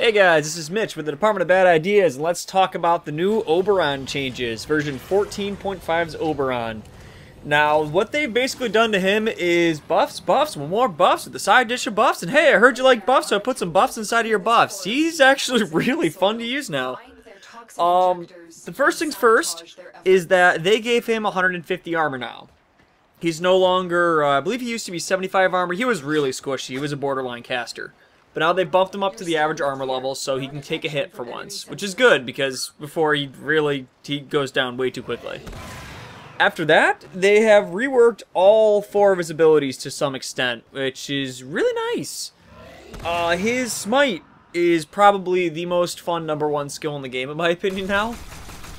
Hey guys, this is Mitch with the Department of Bad Ideas, and let's talk about the new Oberon changes, version 14.5's Oberon. Now, what they've basically done to him is buffs, more buffs with the side dish of buffs, and hey, I heard you like buffs, so I put some buffs inside of your buffs. He's actually really fun to use now. The first things first is that they gave him 150 armor now. He's no longer, I believe he used to be 75 armor. He was really squishy. He was a borderline caster. But now they bumped him up to the average armor level so he can take a hit for once, which is good because before he goes down way too quickly. After that, they have reworked all 4 of his abilities to some extent, which is really nice. His smite is probably the most fun #1 skill in the game, in my opinion now.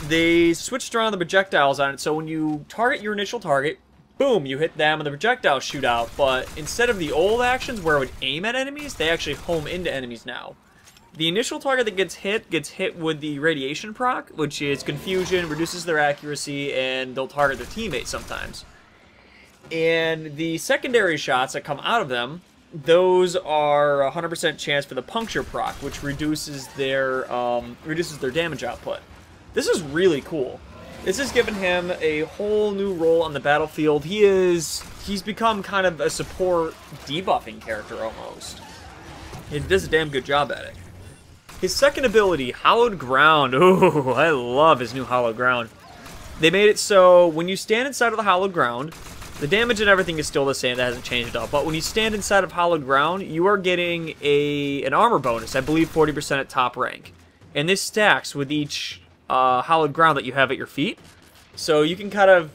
They switched around the projectiles on it, so when you target your initial target, boom, you hit them and the projectiles shoot out, but instead of the old actions where it would aim at enemies, they actually home into enemies now. The initial target that gets hit with the radiation proc, which is confusion, reduces their accuracy, and they'll target their teammates sometimes. And the secondary shots that come out of them, those are 100% chance for the puncture proc, which reduces their damage output. This is really cool. This has given him a whole new role on the battlefield. He's become kind of a support debuffing character almost. He does a damn good job at it. His second ability, Hallowed Ground. Ooh, I love his new Hallowed Ground. They made it so when you stand inside of the Hallowed Ground, the damage and everything is still the same. That hasn't changed at all. But when you stand inside of Hallowed Ground, you are getting an armor bonus. I believe 40% at top rank. And this stacks with each hallowed ground that you have at your feet. So you can kind of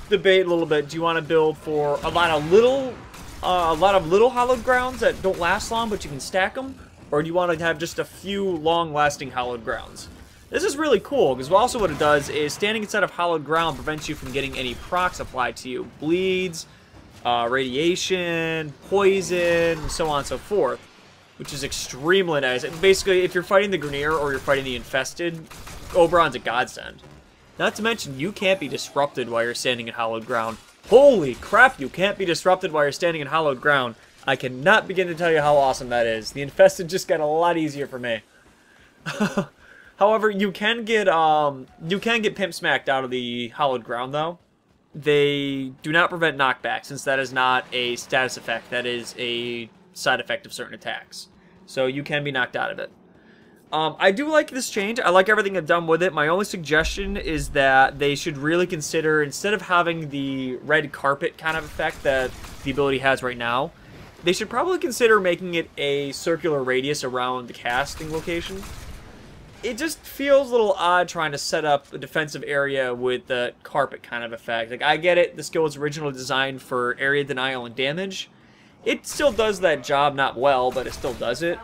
debate a little bit. Do you want to build for a lot of little hallowed grounds that don't last long, but you can stack them? Or do you want to have just a few long-lasting hallowed grounds? This is really cool, because also what it does is standing inside of hallowed ground prevents you from getting any procs applied to you. Bleeds, radiation, poison, so on and so forth. Which is extremely nice. And basically, if you're fighting the Grenier or you're fighting the Infested, Oberon's a godsend. Not to mention, you can't be disrupted while you're standing in hallowed ground. Holy crap, you can't be disrupted while you're standing in hallowed ground. I cannot begin to tell you how awesome that is. The Infested just got a lot easier for me. However, you can get pimp smacked out of the hallowed ground though. They do not prevent knockback, since that is not a status effect. That is a side effect of certain attacks. So you can be knocked out of it. I do like this change. I like everything they've done with it. My only suggestion is that they should really consider, instead of having the red carpet kind of effect that the ability has right now, they should probably consider making it a circular radius around the casting location. It just feels a little odd trying to set up a defensive area with the carpet kind of effect. Like, I get it, the skill was originally designed for area denial and damage. It still does that job, not well, but it still does it.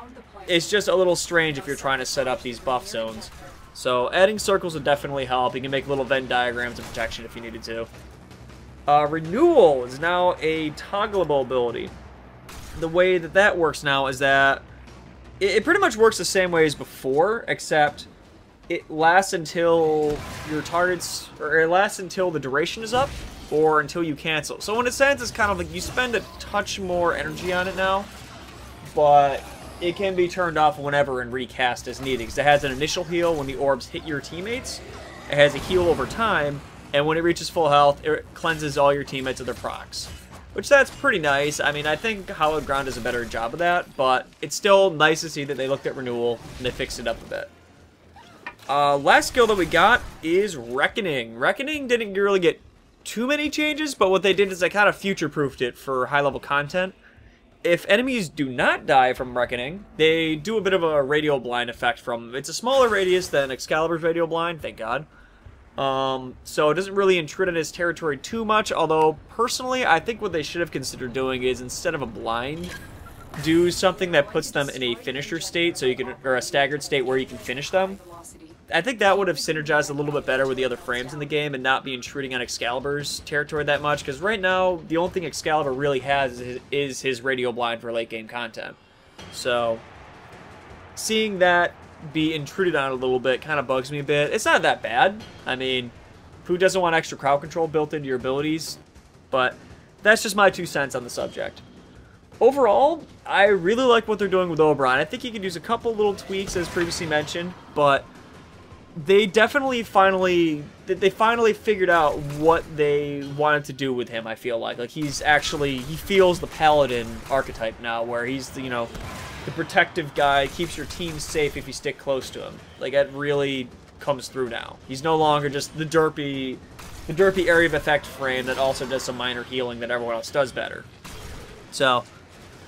It's just a little strange if you're trying to set up these buff zones. So adding circles would definitely help. You can make little Venn diagrams of protection if you needed to. Renewal is now a toggleable ability. The way that works now is that it pretty much works the same way as before, except it lasts until your targets, or it lasts until the duration is up, or until you cancel. So in a sense, it's kind of like you spend a touch more energy on it now, but it can be turned off whenever and recast as needed, because it has an initial heal when the orbs hit your teammates, it has a heal over time, and when it reaches full health, it cleanses all your teammates of their procs. Which, that's pretty nice. I mean, I think Hallowed Ground does a better job of that, but it's still nice to see that they looked at Renewal and they fixed it up a bit. Last skill that we got is Reckoning. Reckoning didn't really get too many changes, but what they did is they kind of future-proofed it for high-level content. If enemies do not die from Reckoning, they do a bit of a radial blind effect from them. It's a smaller radius than Excalibur's radial blind, thank God. So it doesn't really intrude on his territory too much, although personally I think what they should have considered doing is, instead of a blind, do something that puts them in a finisher state, so you can, or a staggered state where you can finish them. I think that would have synergized a little bit better with the other frames in the game and not be intruding on Excalibur's territory that much, because right now, the only thing Excalibur really has is his radial blind for late game content. So, seeing that be intruded on a little bit kind of bugs me a bit. It's not that bad. I mean, who doesn't want extra crowd control built into your abilities? But that's just my 2 cents on the subject. overall, I really like what they're doing with Oberon. I think he could use a couple little tweaks, as previously mentioned, but they definitely finally figured out what they wanted to do with him. I feel like he's actually, he feels the paladin archetype now, where he's the, the protective guy, keeps your team safe if you stick close to him. Like, that really comes through now. He's no longer just the derpy area of effect frame that also does some minor healing that everyone else does better. So,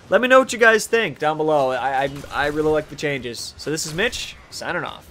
let me know what you guys think down below. I really like the changes. So this is Mitch, signing off.